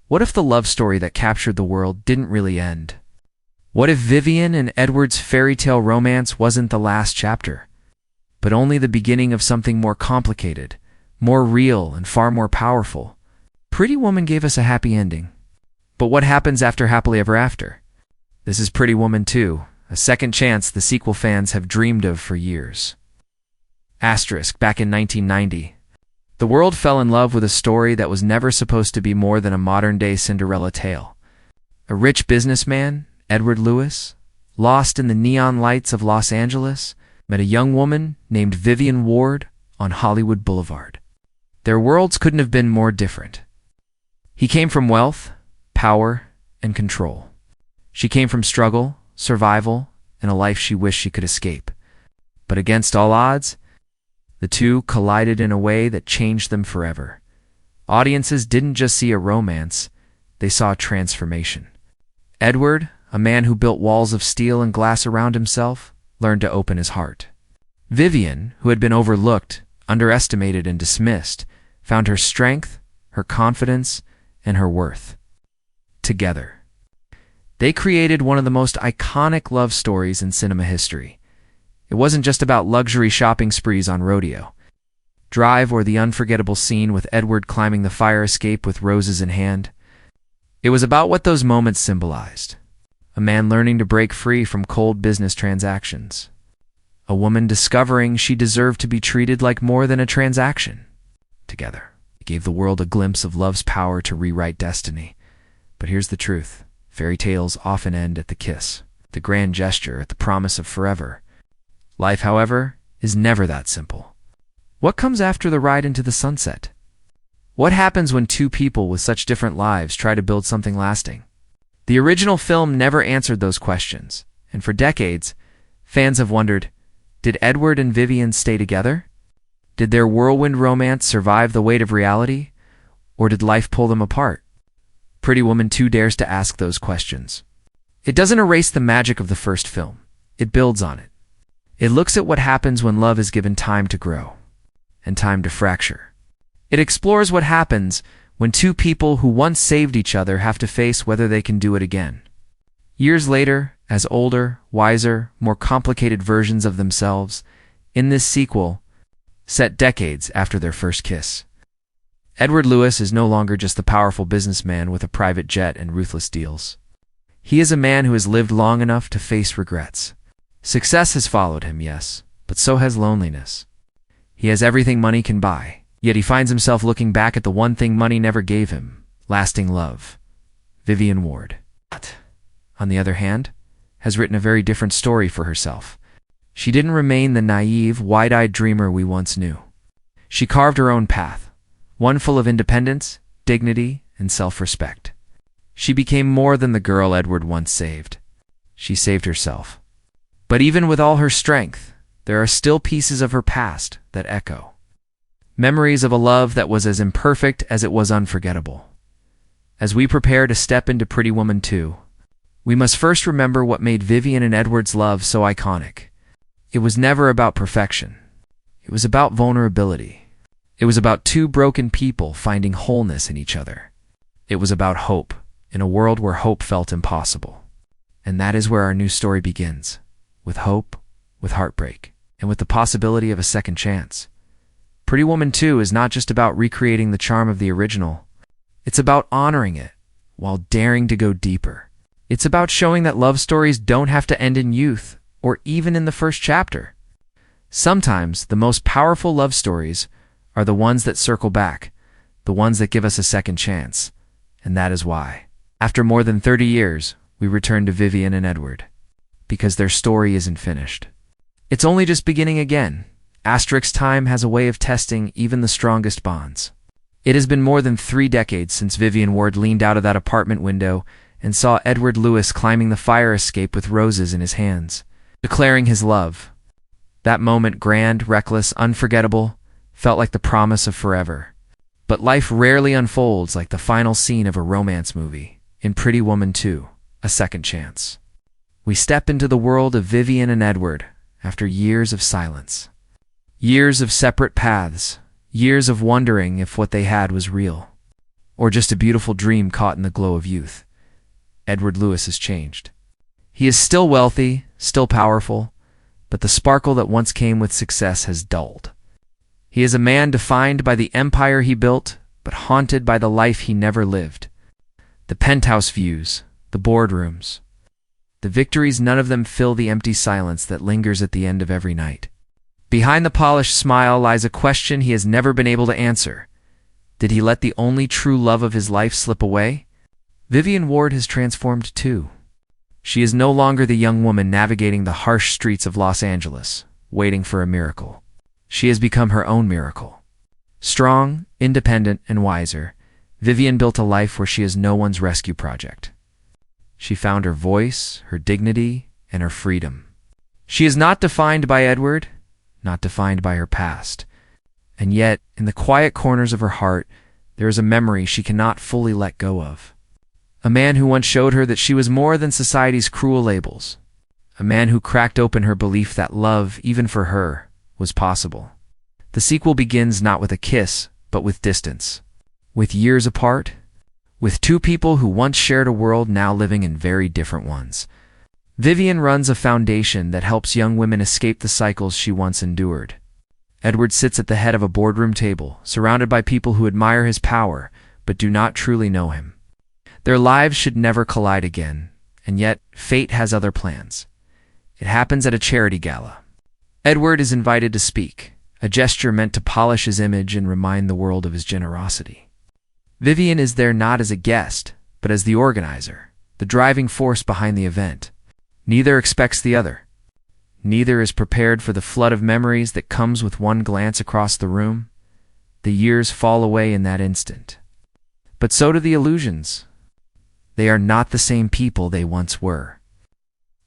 What if the love story that captured the world didn't really end? What if Vivian and Edward's fairy tale romance wasn't the last chapter, but only the beginning of something more complicated, more real, and far more powerful? Pretty Woman gave us a happy ending. But what happens after Happily Ever After? This is Pretty Woman 2, a second chance the sequel fans have dreamed of for years. Back in 1990, the world fell in love with a story that was never supposed to be more than a modern-day Cinderella tale. A rich businessman, Edward Lewis, lost in the neon lights of Los Angeles, met a young woman named Vivian Ward on Hollywood Boulevard. Their worlds couldn't have been more different. He came from wealth, power, and control. She came from struggle, survival, and a life she wished she could escape. But against all odds, the two collided in a way that changed them forever. Audiences didn't just see a romance, they saw a transformation. Edward, a man who built walls of steel and glass around himself, learned to open his heart. Vivian, who had been overlooked, underestimated, and dismissed, found her strength, her confidence, and her worth. Together, they created one of the most iconic love stories in cinema history. It wasn't just about luxury shopping sprees on Rodeo Drive or the unforgettable scene with Edward climbing the fire escape with roses in hand. It was about what those moments symbolized. A man learning to break free from cold business transactions. A woman discovering she deserved to be treated like more than a transaction. Together, it gave the world a glimpse of love's power to rewrite destiny. But here's the truth. Fairy tales often end at the kiss, the grand gesture, at the promise of forever. Life, however, is never that simple. What comes after the ride into the sunset? What happens when two people with such different lives try to build something lasting? The original film never answered those questions, and for decades, fans have wondered, did Edward and Vivian stay together? Did their whirlwind romance survive the weight of reality, or did life pull them apart? Pretty Woman 2 dares to ask those questions. It doesn't erase the magic of the first film. It builds on it. It looks at what happens when love is given time to grow and time to fracture. It explores what happens when two people who once saved each other have to face whether they can do it again. Years later, as older, wiser, more complicated versions of themselves, in this sequel, set decades after their first kiss. Edward Lewis is no longer just the powerful businessman with a private jet and ruthless deals. He is a man who has lived long enough to face regrets. Success has followed him, yes, but so has loneliness. He has everything money can buy, yet he finds himself looking back at the one thing money never gave him, lasting love. Vivian Ward, on the other hand, has written a very different story for herself. She didn't remain the naive, wide-eyed dreamer we once knew. She carved her own path, one full of independence, dignity, and self-respect. She became more than the girl Edward once saved. She saved herself. But even with all her strength, there are still pieces of her past that echo. Memories of a love that was as imperfect as it was unforgettable. As we prepare to step into Pretty Woman 2, we must first remember what made Vivian and Edward's love so iconic. It was never about perfection. It was about vulnerability. It was about two broken people finding wholeness in each other. It was about hope, in a world where hope felt impossible. And that is where our new story begins. With hope, with heartbreak, and with the possibility of a second chance. Pretty Woman 2 is not just about recreating the charm of the original. It's about honoring it, while daring to go deeper. It's about showing that love stories don't have to end in youth, or even in the first chapter. Sometimes, the most powerful love stories are the ones that circle back, the ones that give us a second chance. And that is why, after more than 30 years, we return to Vivian and Edward. Because their story isn't finished. It's only just beginning again. Time has a way of testing even the strongest bonds. It has been more than 3 decades since Vivian Ward leaned out of that apartment window and saw Edward Lewis climbing the fire escape with roses in his hands, declaring his love. That moment, grand, reckless, unforgettable, felt like the promise of forever. But life rarely unfolds like the final scene of a romance movie. In Pretty Woman 2, A Second Chance. We step into the world of Vivian and Edward after years of silence. Years of separate paths. Years of wondering if what they had was real. or just a beautiful dream caught in the glow of youth. Edward Lewis has changed. He is still wealthy, still powerful, but the sparkle that once came with success has dulled. He is a man defined by the empire he built, but haunted by the life he never lived. The penthouse views, the boardrooms, the victories, none of them fill the empty silence that lingers at the end of every night. Behind the polished smile lies a question he has never been able to answer. Did he let the only true love of his life slip away? Vivian Ward has transformed too. She is no longer the young woman navigating the harsh streets of Los Angeles, waiting for a miracle. She has become her own miracle. Strong, independent, and wiser, Vivian built a life where she is no one's rescue project. She found her voice, her dignity, and her freedom. She is not defined by Edward, not defined by her past. And yet, in the quiet corners of her heart, there is a memory she cannot fully let go of. A man who once showed her that she was more than society's cruel labels. A man who cracked open her belief that love, even for her, was possible. The sequel begins not with a kiss, but with distance. With years apart, with two people who once shared a world now living in very different ones. Vivian runs a foundation that helps young women escape the cycles she once endured. Edward sits at the head of a boardroom table, surrounded by people who admire his power, but do not truly know him. Their lives should never collide again, and yet fate has other plans. It happens at a charity gala. Edward is invited to speak, a gesture meant to polish his image and remind the world of his generosity. Vivian is there not as a guest, but as the organizer, the driving force behind the event. Neither expects the other. Neither is prepared for the flood of memories that comes with one glance across the room. The years fall away in that instant. But so do the illusions. They are not the same people they once were.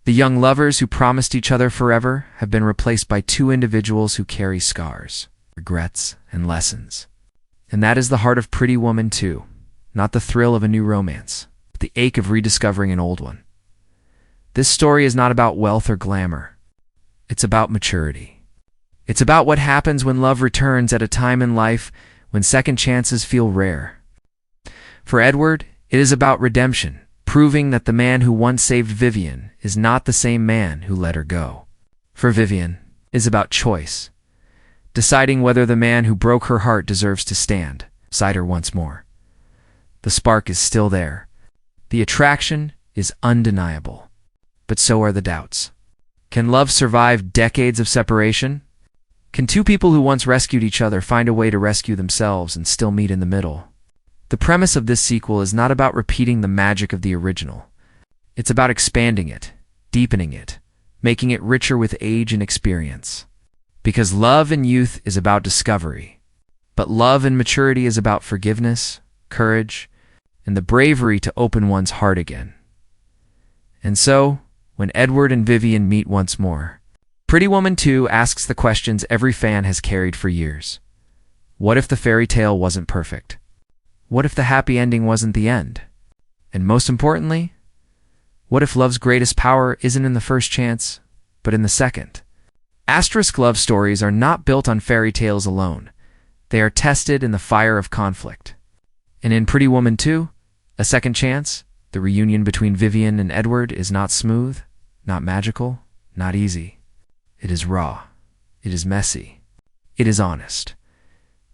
The young lovers who promised each other forever have been replaced by two individuals who carry scars, regrets, and lessons. And that is the heart of Pretty Woman too, not the thrill of a new romance, but the ache of rediscovering an old one. This story is not about wealth or glamour. It's about maturity. It's about what happens when love returns at a time in life when second chances feel rare. For Edward, it is about redemption, proving that the man who once saved Vivian is not the same man who let her go. For Vivian, it is about choice, deciding whether the man who broke her heart deserves to stand beside her once more. The spark is still there. The attraction is undeniable. But so are the doubts. Can love survive decades of separation? Can two people who once rescued each other find a way to rescue themselves and still meet in the middle? The premise of this sequel is not about repeating the magic of the original. It's about expanding it, deepening it, making it richer with age and experience. Because love and youth is about discovery, but love and maturity is about forgiveness, courage, and the bravery to open one's heart again. And so, when Edward and Vivian meet once more, Pretty Woman 2 asks the questions every fan has carried for years. What if the fairy tale wasn't perfect? What if the happy ending wasn't the end? And most importantly, what if love's greatest power isn't in the first chance, but in the second? Asterisk love stories are not built on fairy tales alone. They are tested in the fire of conflict. And in Pretty Woman 2, A Second Chance, the reunion between Vivian and Edward is not smooth, not magical, not easy. It is raw. It is messy. It is honest.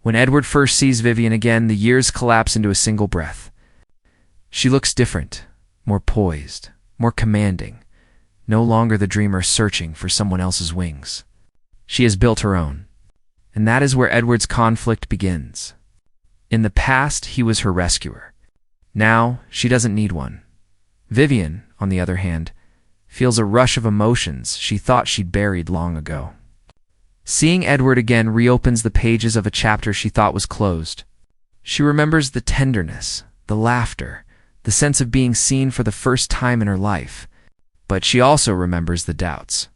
When Edward first sees Vivian again, the years collapse into a single breath. She looks different, more poised, more commanding, no longer the dreamer searching for someone else's wings. She has built her own. And that is where Edward's conflict begins. In the past, he was her rescuer. Now, she doesn't need one. Vivian, on the other hand, feels a rush of emotions she thought she'd buried long ago. Seeing Edward again reopens the pages of a chapter she thought was closed. She remembers the tenderness, the laughter, the sense of being seen for the first time in her life. But she also remembers the doubts.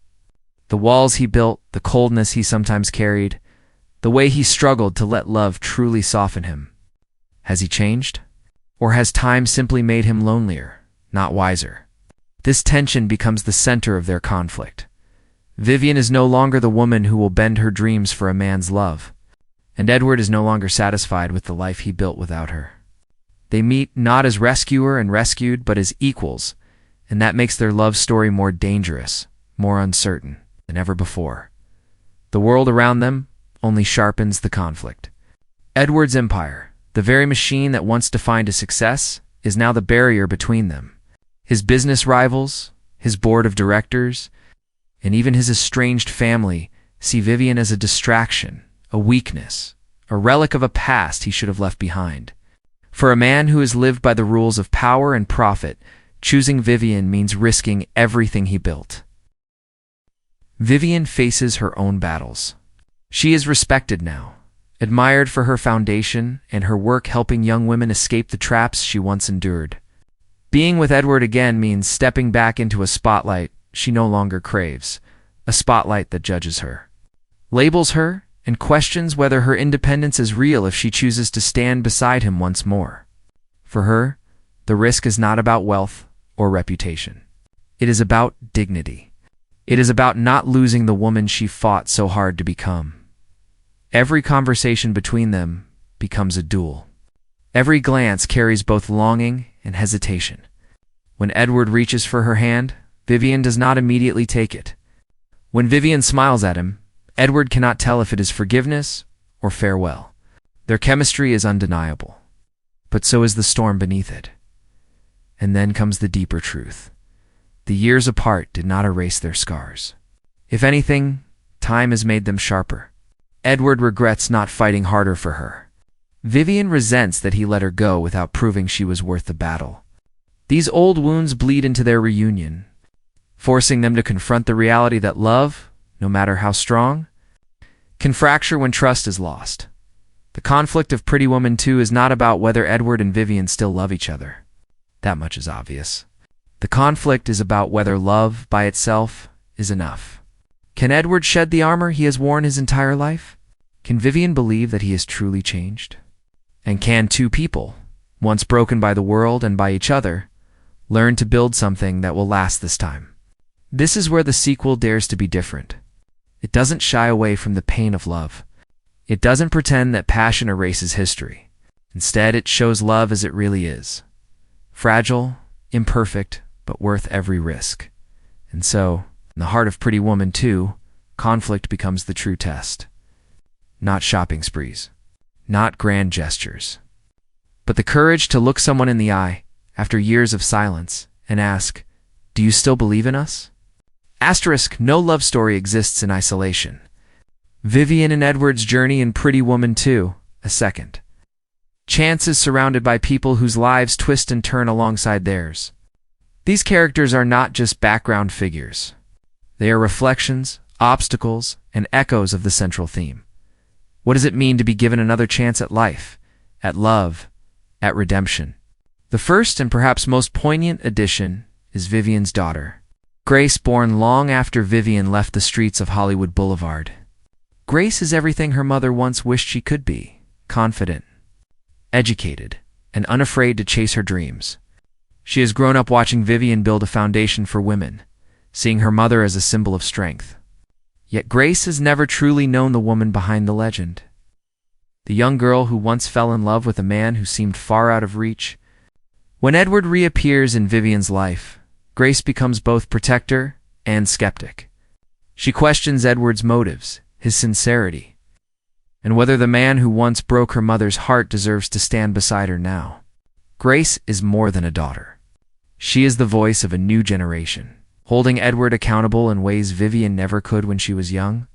The walls he built, the coldness he sometimes carried, the way he struggled to let love truly soften him. Has he changed? Or has time simply made him lonelier, not wiser? This tension becomes the center of their conflict. Vivian is no longer the woman who will bend her dreams for a man's love, and Edward is no longer satisfied with the life he built without her. They meet not as rescuer and rescued, but as equals, and that makes their love story more dangerous, more uncertain than ever before. The world around them only sharpens the conflict. Edward's empire, the very machine that once defined his success, is now the barrier between them. His business rivals, his board of directors, and even his estranged family see Vivian as a distraction, a weakness, a relic of a past he should have left behind. For a man who has lived by the rules of power and profit, choosing Vivian means risking everything he built. Vivian faces her own battles. She is respected now, admired for her foundation and her work helping young women escape the traps she once endured. Being with Edward again means stepping back into a spotlight she no longer craves, a spotlight that judges her, labels her, and questions whether her independence is real if she chooses to stand beside him once more. For her, the risk is not about wealth or reputation. It is about dignity. It is about not losing the woman she fought so hard to become. Every conversation between them becomes a duel. Every glance carries both longing and hesitation. When Edward reaches for her hand, Vivian does not immediately take it. When Vivian smiles at him, Edward cannot tell if it is forgiveness or farewell. Their chemistry is undeniable, but so is the storm beneath it. And then comes the deeper truth. The years apart did not erase their scars. If anything, time has made them sharper. Edward regrets not fighting harder for her. Vivian resents that he let her go without proving she was worth the battle. These old wounds bleed into their reunion, forcing them to confront the reality that love, no matter how strong, can fracture when trust is lost. The conflict of Pretty Woman 2 is not about whether Edward and Vivian still love each other. That much is obvious. The conflict is about whether love by itself is enough. Can Edward shed the armor he has worn his entire life? Can Vivian believe that he is truly changed? And can two people, once broken by the world and by each other, learn to build something that will last this time? This is where the sequel dares to be different. It doesn't shy away from the pain of love. It doesn't pretend that passion erases history. Instead, it shows love as it really is. Fragile, imperfect, but worth every risk. And so, in the heart of Pretty Woman 2, conflict becomes the true test. Not shopping sprees, not grand gestures, but the courage to look someone in the eye after years of silence and ask, "Do you still believe in us?" Asterisk, no love story exists in isolation. Vivian and Edward's journey in Pretty Woman 2, a second. Chance is surrounded by people whose lives twist and turn alongside theirs. These characters are not just background figures. They are reflections, obstacles, and echoes of the central theme. What does it mean to be given another chance at life, at love, at redemption? The first and perhaps most poignant addition is Vivian's daughter, Grace, born long after Vivian left the streets of Hollywood Boulevard. Grace is everything her mother once wished she could be: confident, educated, and unafraid to chase her dreams. She has grown up watching Vivian build a foundation for women, seeing her mother as a symbol of strength. Yet Grace has never truly known the woman behind the legend. The young girl who once fell in love with a man who seemed far out of reach. When Edward reappears in Vivian's life, Grace becomes both protector and skeptic. She questions Edward's motives, his sincerity, and whether the man who once broke her mother's heart deserves to stand beside her now. Grace is more than a daughter. She is the voice of a new generation, holding Edward accountable in ways Vivian never could when she was young.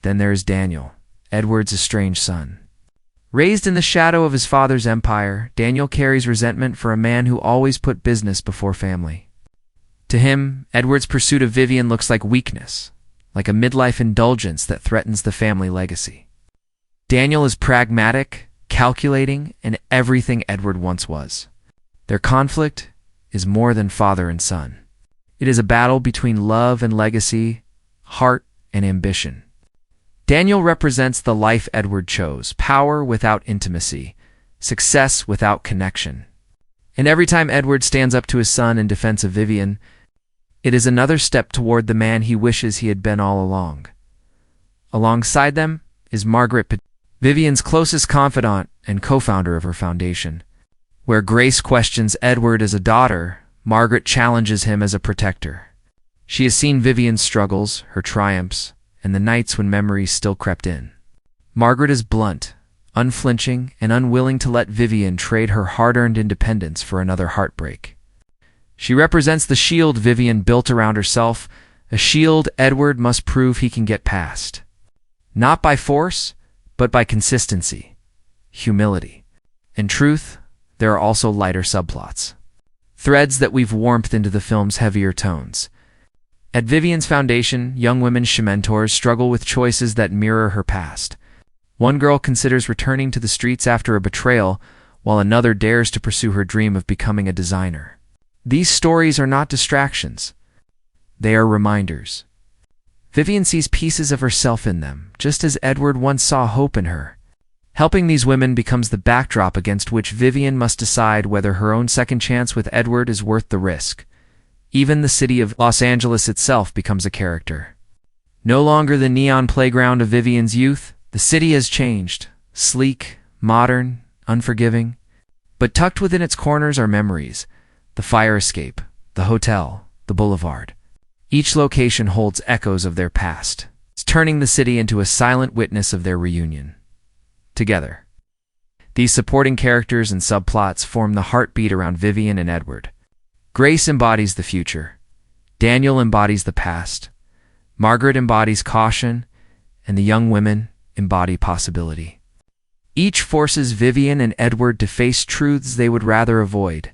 Then there is Daniel, Edward's estranged son. Raised in the shadow of his father's empire, Daniel carries resentment for a man who always put business before family. To him, Edward's pursuit of Vivian looks like weakness, like a midlife indulgence that threatens the family legacy. Daniel is pragmatic, calculating, and everything Edward once was. Their conflict is more than father and son. It is a battle between love and legacy, heart and ambition. Daniel represents the life Edward chose: power without intimacy, success without connection. And every time Edward stands up to his son in defense of Vivian, it is another step toward the man he wishes he had been all along. Alongside them is Margaret, Vivian's closest confidant and co-founder of her foundation. Where Grace questions Edward as a daughter, Margaret challenges him as a protector. She has seen Vivian's struggles, her triumphs, and the nights when memories still crept in. Margaret is blunt, unflinching, and unwilling to let Vivian trade her hard-earned independence for another heartbreak. She represents the shield Vivian built around herself, a shield Edward must prove he can get past. Not by force, but by consistency, humility. In truth, there are also lighter subplots. Threads that weave warmth into the film's heavier tones. At Vivian's foundation, young women she mentors struggle with choices that mirror her past. One girl considers returning to the streets after a betrayal, while another dares to pursue her dream of becoming a designer. These stories are not distractions. They are reminders. Vivian sees pieces of herself in them, just as Edward once saw hope in her. Helping these women becomes the backdrop against which Vivian must decide whether her own second chance with Edward is worth the risk. Even the city of Los Angeles itself becomes a character. No longer the neon playground of Vivian's youth, the city has changed, sleek, modern, unforgiving. But tucked within its corners are memories, the fire escape, the hotel, the boulevard. Each location holds echoes of their past, turning the city into a silent witness of their reunion. Together, these supporting characters and subplots form the heartbeat around Vivian and Edward. Grace embodies the future, Daniel embodies the past, Margaret embodies caution, and the young women embody possibility. Each forces Vivian and Edward to face truths they would rather avoid,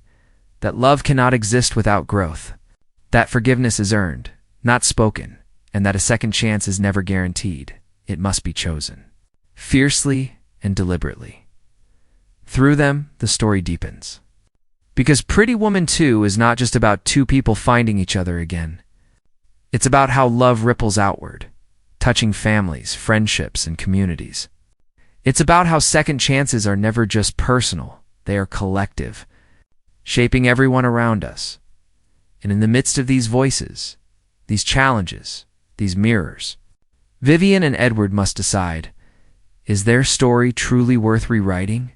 that love cannot exist without growth, that forgiveness is earned, not spoken, and that a second chance is never guaranteed, it must be chosen, fiercely and deliberately. Through them, the story deepens. Because Pretty Woman 2 is not just about two people finding each other again. It's about how love ripples outward, touching families, friendships, and communities. It's about how second chances are never just personal, they are collective, shaping everyone around us. And in the midst of these voices, these challenges, these mirrors, Vivian and Edward must decide, is their story truly worth rewriting?